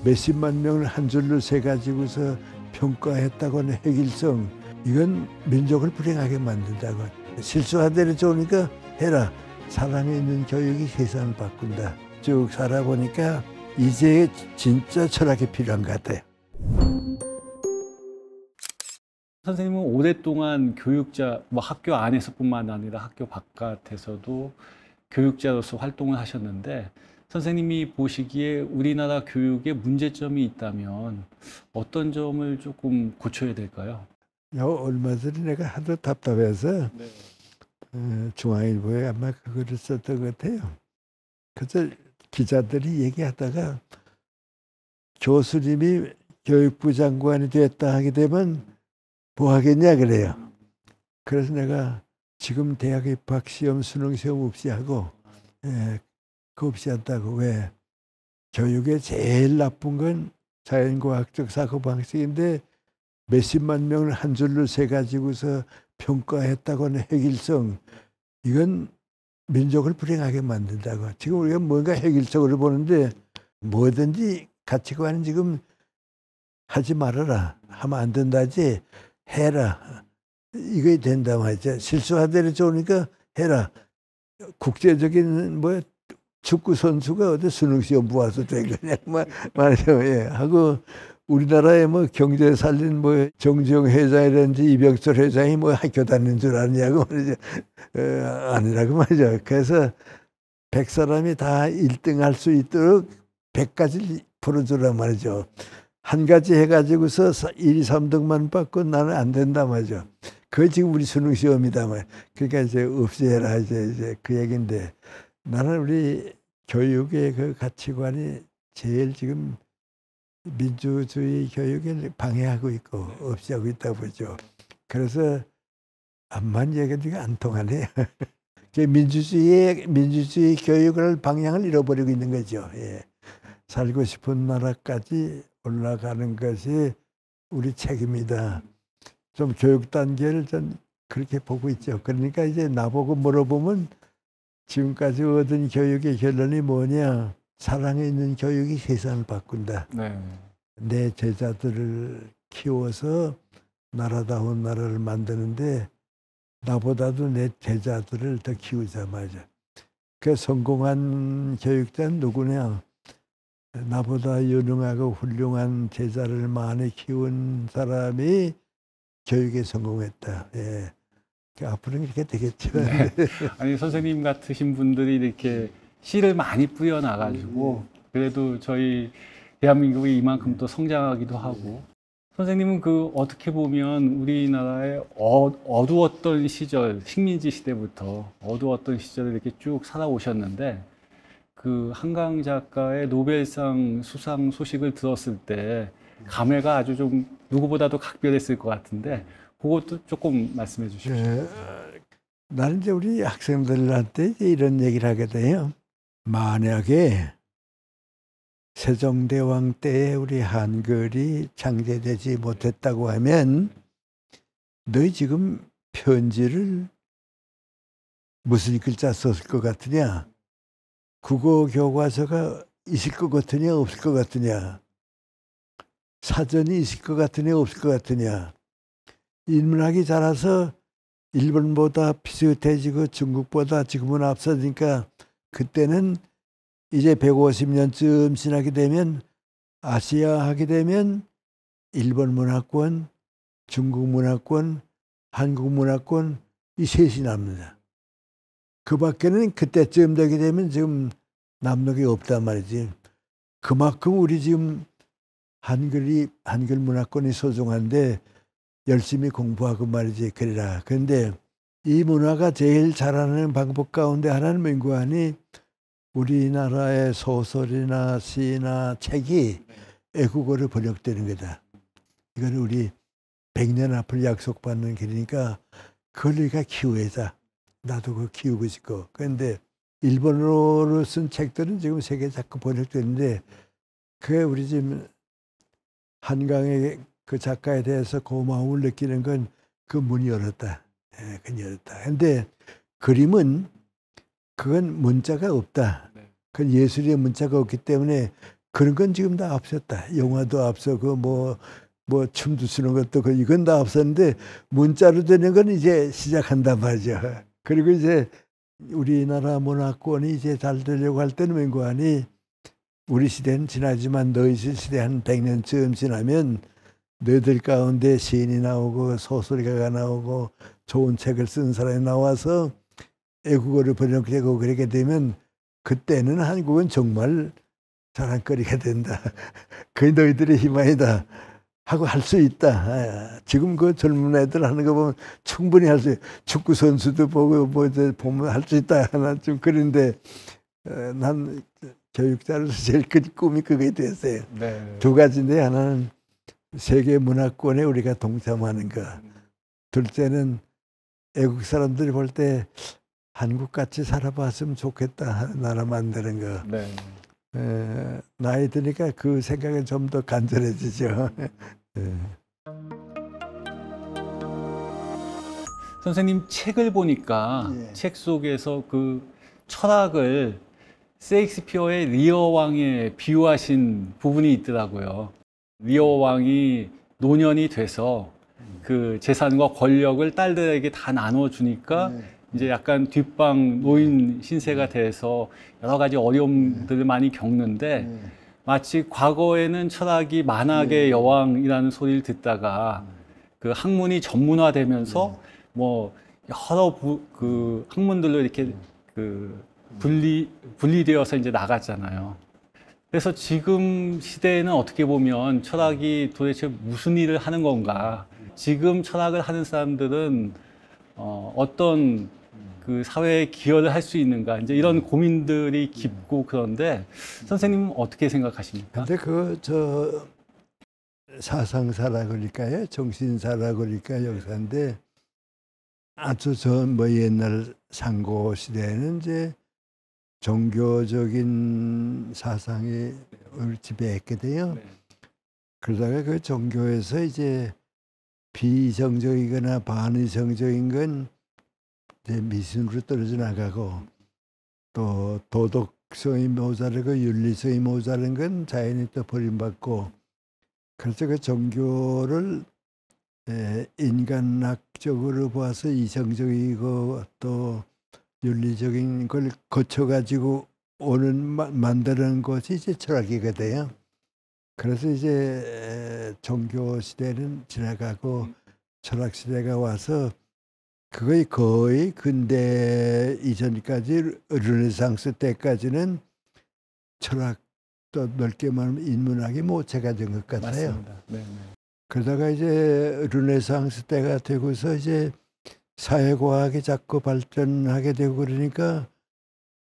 몇십만 명을 한 줄로 세 가지고서 평가했다고는 획일성, 이건 민족을 불행하게 만든다고. 실수하대로 좋으니까 해라. 사랑에 있는 교육이 세상을 바꾼다. 쭉 살아보니까 이제 진짜 철학이 필요한 것 같아요. 선생님은 오랫동안 교육자, 학교 안에서뿐만 아니라 학교 바깥에서도 교육자로서 활동을 하셨는데, 선생님이 보시기에 우리나라 교육에 문제점이 있다면 어떤 점을 조금 고쳐야 될까요? 얼마 전에 내가 하도 답답해서 중앙일보에 아마 그거를 썼던 것 같아요. 그래서 기자들이 얘기하다가 교수님이 교육부 장관이 됐다 하게 되면 뭐 하겠냐 그래요. 그래서 내가 지금 대학 입학 시험 수능 시험 없이 하고 그거 없이 한다고. 왜? 교육에 제일 나쁜 건 자연과학적 사고방식인데 몇십만 명을 한 줄로 세 가지고서 평가했다고는 획일성, 이건 민족을 불행하게 만든다고. 지금 우리가 뭔가 획일적으로 보는데 뭐든지 가치관은 지금 하지 말아라, 하면 안 된다지, 해라, 이거 된다 말이죠. 실수하대로 좋으니까 해라. 국제적인 축구 선수가 어디 수능 시험 보아서 된 거냐 말이죠. 예. 하고 우리나라의 경제 살린 정지용 회장이라든지 이병철 회장이 학교 다니는 줄 아느냐고 말이죠. 아니라고 말이죠. 그래서 100사람이 다 1등 할 수 있도록 100가지를 풀어주란 말이죠. 한 가지 해가지고서 1, 2, 3등만 받고 나는 안 된다 말이죠. 그게 지금 우리 수능 시험이다 말. 그러니까 이제 없애라 이제 그 얘기인데, 나는 우리 교육의 그 가치관이 제일 지금 민주주의 교육을 방해하고 있고 없애하고 있다고 보죠. 그래서 암만 얘기하니까 안 통하네. 민주주의 교육을 방향을 잃어버리고 있는 거죠. 예. 살고 싶은 나라까지 올라가는 것이 우리 책임이다. 좀 교육 단계를 전 그렇게 보고 있죠. 그러니까 이제 나보고 물어보면 지금까지 얻은 교육의 결론이 뭐냐? 사랑에 있는 교육이 세상을 바꾼다. 네. 내 제자들을 키워서 나라다운 나라를 만드는데 나보다도 내 제자들을 더 키우자 말이야. 그 성공한 교육자는 누구냐? 나보다 유능하고 훌륭한 제자를 많이 키운 사람이 교육에 성공했다. 예. 앞으로는 이렇게 되겠죠. 네. 아니, 선생님 같으신 분들이 이렇게 씨를 많이 뿌려놔가지고 그래도 저희 대한민국이 이만큼 또 성장하기도 하고, 선생님은 어떻게 보면 우리나라의 어두웠던 시절, 식민지 시대부터 어두웠던 시절을 이렇게 쭉 살아오셨는데, 한강 작가의 노벨상 수상 소식을 들었을 때 감회가 아주 좀 누구보다도 각별했을 것 같은데, 그것도 조금 말씀해 주십시오. 나는 이제 우리 학생들한테 이제 이런 얘기를 하게 돼요. 만약에 세종대왕 때에 우리 한글이 창제되지 못했다고 하면 너희 지금 편지를 무슨 글자 썼을 것 같으냐? 국어 교과서가 있을 것 같으냐 없을 것 같으냐? 사전이 있을 것 같으냐 없을 것 같으냐? 인문학이 자라서 일본보다 비슷해지고 중국보다 지금은 앞서니까 그때는 이제 150년쯤 지나게 되면 아시아 하게 되면 일본 문화권, 중국 문화권, 한국 문화권 이 셋이 남는다. 그 밖에는 그때쯤 되게 되면 지금 남는 게 없단 말이지. 그만큼 우리 지금 한글 문화권이 소중한데 열심히 공부하고 말이지 그래라. 그런데 이 문화가 제일 잘하는 방법 가운데 하나는 민구하니 우리나라의 소설이나 시나 책이 애국어로 번역되는 거다. 이건 우리 100년 앞을 약속받는 길이니까 그걸 우리가 키워야자. 나도 그거 키우고 싶고. 그런데 일본어로 쓴 책들은 지금 세계 자꾸 번역되는데 그게 우리 지금 한강의 그 작가에 대해서 고마움을 느끼는 건 그 문이 열었다. 예, 그건 열었다. 근데 그림은 그건 문자가 없다. 그건 예술의 문자가 없기 때문에 그런 건 지금 다 없었다. 영화도 앞서고 뭐 춤도 추는 것도 그 이건 다 없었는데 문자로 되는 건 이제 시작한단 말이죠. 그리고 이제 우리나라 문화권이 이제 잘 되려고 할 때는 맹고하니 우리 시대는 지나지만 너희 시대 한 100년쯤 지나면 너희들 가운데 시인이 나오고 소설가가 나오고 좋은 책을 쓴 사람이 나와서 애국어를 번역되고 그렇게 되면 그때는 한국은 정말 자랑거리가 된다. 그게 너희들의 희망이다 하고 할 수 있다. 지금 그 젊은 애들 하는 거 보면 충분히 할 수 있다. 축구 선수도 보고 뭐 보면 할 수 있다. 난 좀 그런데 난 교육자로서 제일 큰 꿈이 그게 됐어요. 네. 두 가지인데 하나는 세계 문화권에 우리가 동참하는 거. 둘째는 애국 사람들이 볼 때 한국같이 살아봤으면 좋겠다. 나라 만드는 거. 네. 나이 드니까 그 생각이 좀 더 간절해지죠. 선생님 책을 보니까 예. 책 속에서 그 철학을 셰익스피어의 리어 왕에 비유하신 부분이 있더라고요. 리어 왕이 노년이 돼서 그 재산과 권력을 딸들에게 다 나눠주니까 이제 약간 뒷방 노인 신세가 돼서 여러 가지 어려움들을 많이 겪는데 마치 과거에는 철학이 만학의 여왕이라는 소리를 듣다가 그 학문이 전문화되면서 뭐 여러 그 학문들로 이렇게 그 분리되어서 이제 나갔잖아요. 그래서 지금 시대에는 어떻게 보면 철학이 도대체 무슨 일을 하는 건가? 지금 철학을 하는 사람들은 어떤 그 사회에 기여를 할 수 있는가? 이제 이런 고민들이 깊고 그런데 선생님은 어떻게 생각하십니까? 근데 저 사상사라 그럴까요? 정신사라 그럴까 역사인데 아주 뭐 옛날 상고 시대에는 이제 종교적인 사상이 우리 지배했거든요. 그러다가 그 종교에서 이제 비이성적이거나 반이성적인 건 이제 미신으로 떨어져 나가고 또 도덕성이 모자르고 윤리성이 모자른 건 자연히 또 버림받고 그래서 그 종교를 인간학적으로 봐서 이성적이고 또 윤리적인 걸 거쳐가지고 만드는 것이 이제 철학이거든요. 그래서 이제 종교 시대는 지나가고 철학 시대가 와서 그거의 거의 근대 이전까지 르네상스 때까지는 철학도 넓게 말하면 인문학이 모체가 된 것 같아요. 맞습니다. 네네. 그러다가 이제 르네상스 때가 되고서 이제 사회과학이 자꾸 발전하게 되고 그러니까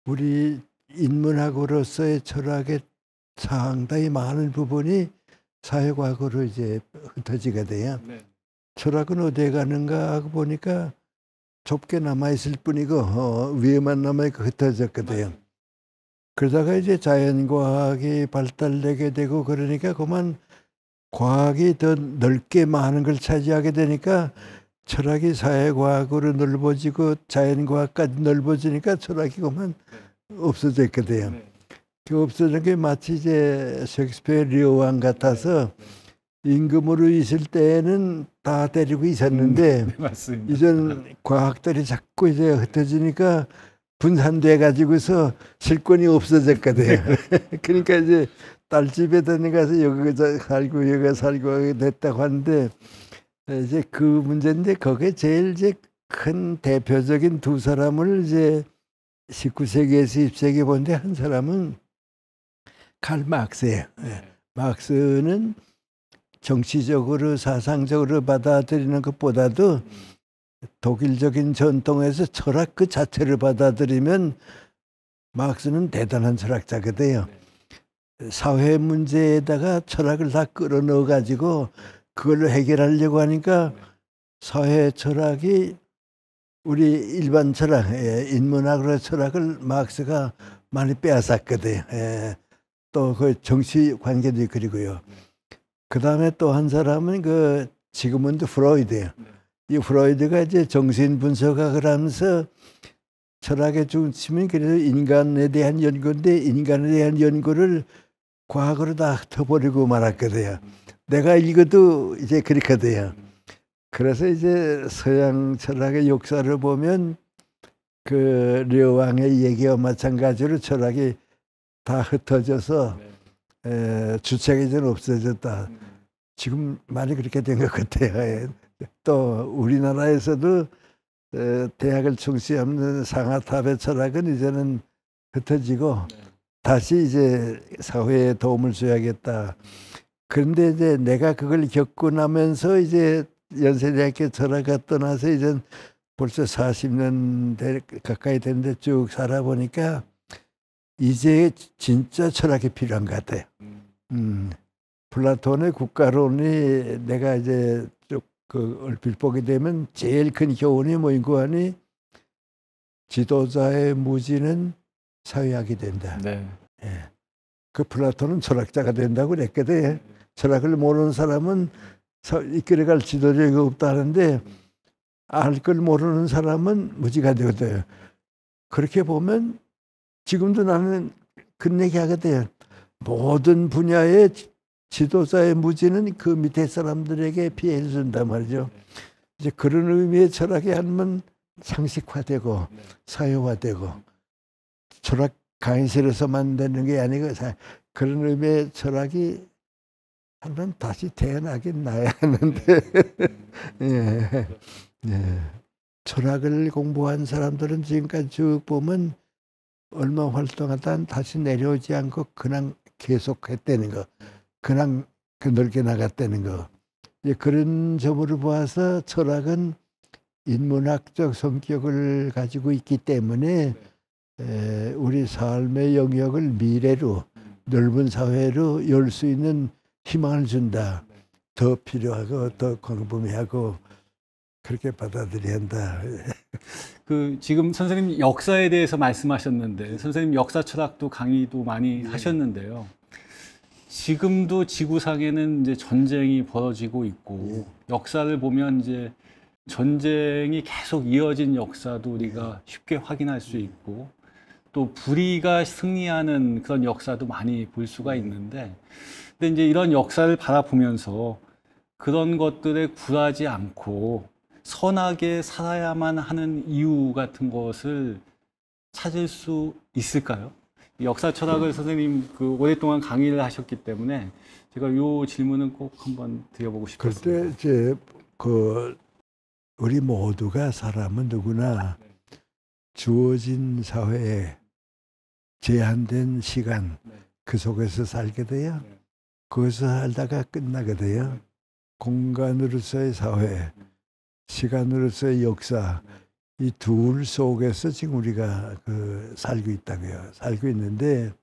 우리 인문학으로서의 철학의 상당히 많은 부분이 사회과학으로 이제 흩어지게 돼요. 네. 철학은 어디에 가는가 하고 보니까 좁게 남아있을 뿐이고 위에만 남아있고 흩어졌거든요. 그러다가 이제 자연과학이 발달되게 되고 그러니까 그만 과학이 더 넓게 많은 걸 차지하게 되니까 철학이 사회과학으로 넓어지고 자연과학까지 넓어지니까 철학이 그만 없어졌거든요. 그 없어진 게 마치 이제 셰익스피어 리어 왕 같아서 임금으로 있을 때는 다 데리고 있었는데 네, 맞습니다. 이전 과학들이 자꾸 이제 흩어지니까 분산돼 가지고서 실권이 없어졌거든요. 그러니까 이제 딸 집에 다녀가서 여기 살고 여기 살고 하게 됐다고 하는데 이제 그 문제인데 거기에 제일 이제 큰 대표적인 두 사람을 이제 19세기에서 20세기 보는데 한 사람은 칼 마크스예요. 마크스는 정치적으로 사상적으로 받아들이는 것보다도 독일적인 전통에서 철학 그 자체를 받아들이면 마크스는 대단한 철학자거든요. 사회 문제에다가 철학을 다 끌어넣어 가지고 그걸로 해결하려고 하니까 사회 철학이 우리 일반 철학, 인문학으로 철학을 마크스가 많이 빼앗았거든요. 또 그 정치 관계도 그리고요. 그 다음에 또 한 사람은 그 지그문드 프로이드예요. 이 프로이드가 이제 정신 분석학을 하면서 철학의 중심은 그래도 인간에 대한 연구인데 인간에 대한 연구를 과거로 다 흩어버리고 말았거든요. 내가 읽어도 이제 그렇거든요. 그래서 이제 서양 철학의 역사를 보면 그 려왕의 얘기와 마찬가지로 철학이 다 흩어져서 주체가 이제 없어졌다. 지금 많이 그렇게 된 것 같아요. 또 우리나라에서도 대학을 총시하는 상하탑의 철학은 이제는 흩어지고 다시 이제 사회에 도움을 줘야겠다. 그런데 이제 내가 그걸 겪고 나면서 이제 연세대학교 철학과 떠나서 이제 벌써 40년 가까이 됐는데 쭉 살아보니까 이제 진짜 철학이 필요한 것 같아요. 플라톤의 국가론이 내가 이제 쭉 그 얼핏 보게 되면 제일 큰 교훈이 뭐인고 하니 지도자의 무지는 사회학이 된다. 네. 예. 그 플라톤은 철학자가 된다고 그랬거든. 철학을 모르는 사람은 이끌어갈 지도력이 없다는데 알 걸 모르는 사람은 무지가 되거든. 그렇게 보면 지금도 나는 그런 얘기 하거든. 모든 분야의 지도자의 무지는 그 밑에 사람들에게 피해를 준단 말이죠. 이제 그런 의미의 철학이 하면 상식화되고 사회화되고 철학 강의실에서만 되는 게 아니고 그런 의미의 철학이 한번 다시 태어나긴 나야 하는데 예. 예. 철학을 공부한 사람들은 지금까지 쭉 보면 얼마 활동하다 다시 내려오지 않고 그냥 계속했다는 거, 그냥 넓게 나갔다는 거. 그런 점으로 봐서 철학은 인문학적 성격을 가지고 있기 때문에 우리 삶의 영역을 미래로 넓은 사회로 열 수 있는 희망을 준다. 더 필요하고 더 광범위하고 그렇게 받아들여야 한다. 그 지금 선생님 역사에 대해서 말씀하셨는데 선생님 역사 철학도 강의도 많이 하셨는데요. 지금도 지구상에는 이제 전쟁이 벌어지고 있고 역사를 보면 이제 전쟁이 계속 이어진 역사도 우리가 쉽게 확인할 수 있고 또 불의가 승리하는 그런 역사도 많이 볼 수가 있는데 근데 이제 이런 역사를 바라보면서 그런 것들에 굴하지 않고 선하게 살아야만 하는 이유 같은 것을 찾을 수 있을까요? 역사 철학을 선생님 그 오랫동안 강의를 하셨기 때문에 제가 이 질문은 꼭 한번 드려보고 싶었어요. 그때 이제 그 우리 모두가 사람은 누구나 주어진 사회에 제한된 시간 그 속에서 살게 돼요. 거기서 살다가 끝나거든요. 공간으로서의 사회, 시간으로서의 역사 이 둘 속에서 지금 우리가 살고 있다고요. 살고 있는데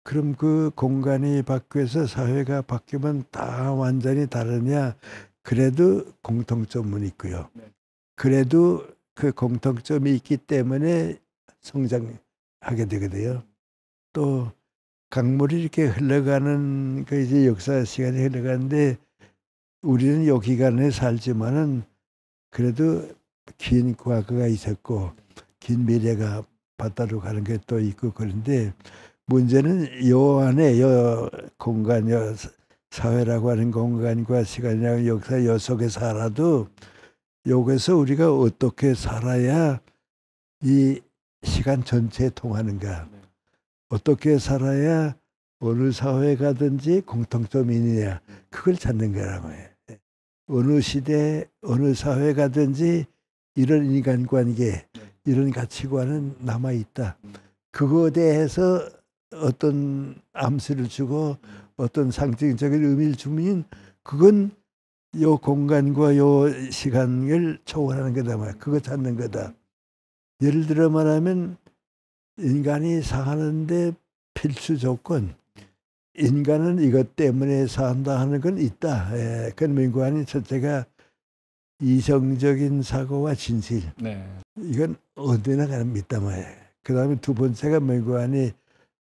그럼 그 공간이 바뀌어서 사회가 바뀌면 다 완전히 다르냐? 그래도 공통점은 있고요. 그래도 그 공통점이 있기 때문에 성장하게 되거든요. 또 강물이 이렇게 흘러가는 그 이제 역사 시간이 흘러가는데 우리는 요 기간에 살지만은 그래도 긴 과거가 있었고 긴 미래가 바다로 가는 게 또 있고 그런데 문제는 요 안에 요 공간 요 사회라고 하는 공간과 시간이라고 역사 요 속에 살아도 여기서 우리가 어떻게 살아야 이 시간 전체에 통하는가 어떻게 살아야 어느 사회에 가든지 공통점이 있느냐 그걸 찾는 거라고 해요. 어느 시대 어느 사회에 가든지 이런 인간관계 이런 가치관은 남아있다. 그거에 대해서 어떤 암시를 주고 어떤 상징적인 의미를 주면 그건 요 공간과 요 시간을 초월하는 거다 말이야. 그거 찾는 거다. 예를 들어 말하면 인간이 사는데 필수 조건 인간은 이것 때문에 산다 하는 건 있다. 그건 민관이 첫째가 이성적인 사고와 진실. 이건 어디나 가는 믿다 말이야. 그 다음에 두 번째가 민관이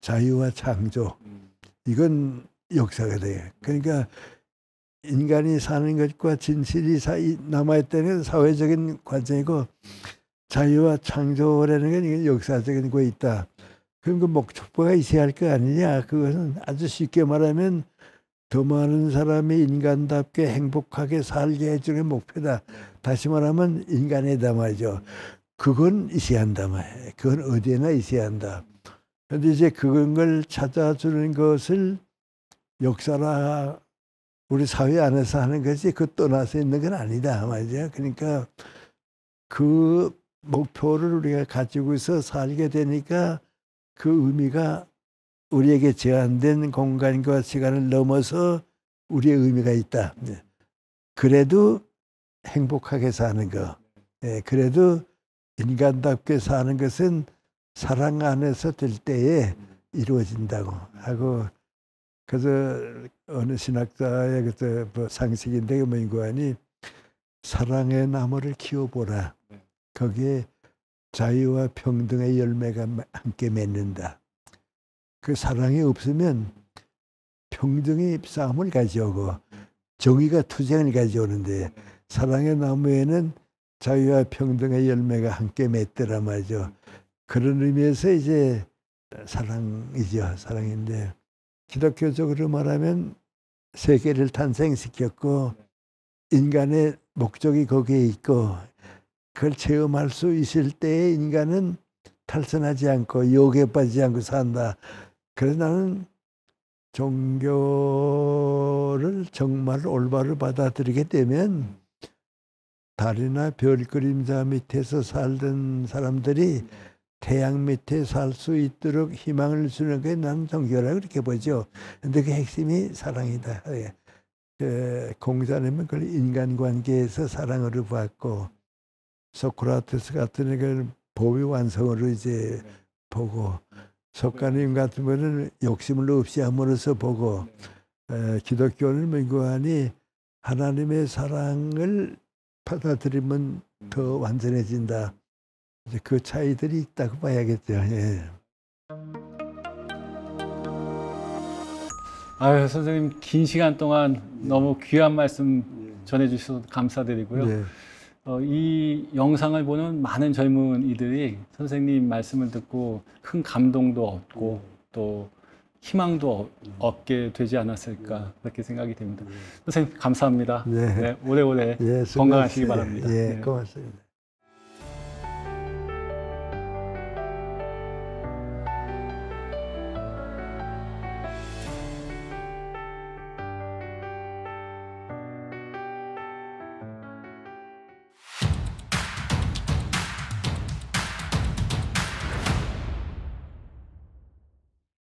자유와 창조. 이건 역사가 돼요. 그러니까 인간이 사는 것과 진실이 남아있다는 건 사회적인 과정이고 자유와 창조라는 건 이건 역사적인 거 있다. 그런 그 목표가 있어야 할 거 아니냐. 그것은 아주 쉽게 말하면 더 많은 사람이 인간답게 행복하게 살게 해주는 목표다. 다시 말하면 인간이다 말이죠. 그건 있어야 한다 말이에요. 그건 어디에나 있어야 한다. 그런데 이제 그런 걸 찾아주는 것을 역사나 우리 사회 안에서 하는 것이 그 떠나서 있는 건 아니다 말이죠. 그러니까 그 목표를 우리가 가지고서 살게 되니까 그 의미가 우리에게 제한된 공간과 시간을 넘어서 우리의 의미가 있다. 그래도 행복하게 사는 거, 그래도 인간답게 사는 것은 사랑 안에서 될 때에 이루어진다고 하고, 그래서 어느 신학자의 그 상식인데 뭐인고하니 사랑의 나무를 키워보라. 거기에 자유와 평등의 열매가 함께 맺는다. 그 사랑이 없으면 평등이 싸움을 가져오고 정의가 투쟁을 가져오는데 사랑의 나무에는 자유와 평등의 열매가 함께 맺더라 말이죠. 그런 의미에서 이제 사랑이죠. 사랑인데 기독교적으로 말하면 세계를 탄생시켰고 인간의 목적이 거기에 있고 그걸 체험할 수 있을 때에 인간은 탈선하지 않고 욕에 빠지지 않고 산다. 그래서 나는 종교를 정말 올바로 받아들이게 되면 달이나 별 그림자 밑에서 살던 사람들이 태양 밑에 살 수 있도록 희망을 주는 게 나는 종교라고 그렇게 보죠. 근데 그 핵심이 사랑이다. 공자님은 그걸 인간관계에서 사랑으로 봤고 소크라테스 같은 걸 보위 완성으로 이제 보고 석가님 같은 거는 욕심을 없이 함으로써 보고 기독교는 명고하니 하나님의 사랑을 받아들이면 더 완전해진다. 이제 그 차이들이 있다고 봐야겠죠. 예. 아유, 선생님 긴 시간 동안 너무 귀한 말씀 전해주셔서 감사드리고요. 네. 이 영상을 보는 많은 젊은이들이 선생님 말씀을 듣고 큰 감동도 얻고 또 희망도 얻게 되지 않았을까 그렇게 생각이 됩니다. 선생님 감사합니다. 네. 네, 오래오래 예, 건강하시기 바랍니다. 예, 네. 고맙습니다.